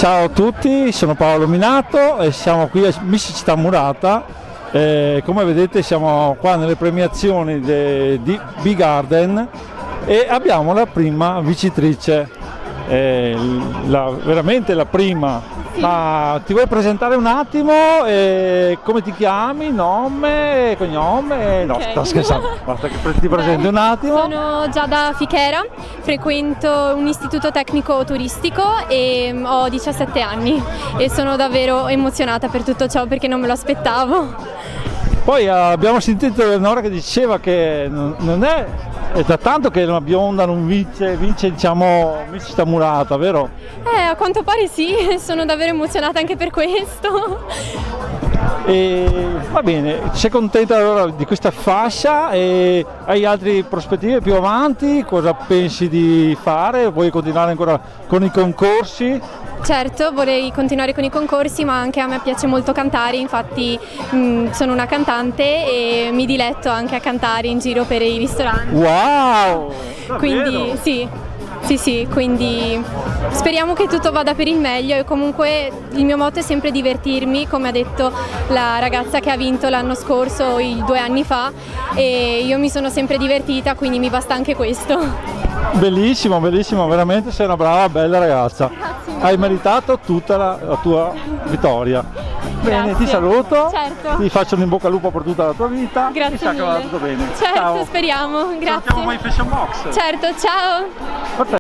Ciao a tutti, sono Paolo Minato e siamo qui a Miss Città Murata. Come vedete siamo qua nelle premiazioni di Bee Garden e abbiamo la prima vincitrice, veramente la prima. Sì. Ma ti vuoi presentare un attimo? Come ti chiami? Nome, cognome? No, Ok. sto scherzando, basta che ti presenti un attimo. Sono Giada Fichera, frequento un istituto tecnico turistico e ho 17 anni e sono davvero emozionata per tutto ciò perché non me lo aspettavo. Poi abbiamo sentito Eleonora che diceva che non è da tanto che una bionda non vince diciamo Miss Città Murata, vero? A quanto pare sì, sono davvero emozionata anche per questo. E va bene, sei contenta allora di questa fascia e hai altre prospettive più avanti? Cosa pensi di fare? Vuoi continuare ancora con i concorsi? Certo, vorrei continuare con i concorsi, ma anche a me piace molto cantare, infatti sono una cantante e mi diletto anche a cantare in giro per i ristoranti. Wow! Quindi sì, quindi speriamo che tutto vada per il meglio e comunque il mio motto è sempre divertirmi, come ha detto la ragazza che ha vinto l'anno scorso, 2 anni fa, e io mi sono sempre divertita, quindi mi basta anche questo. Bellissimo, bellissimo, veramente sei una brava, bella ragazza. Grazie mille. Hai meritato tutta la tua vittoria. Bene, Grazie. ti saluto, Certo. ti faccio un in bocca al lupo per tutta la tua vita. Grazie Mi sa che va mille. tutto bene. Certo, Ciao. speriamo, Salutiamo grazie. My Fashion Box. Certo, ciao. Perfetto.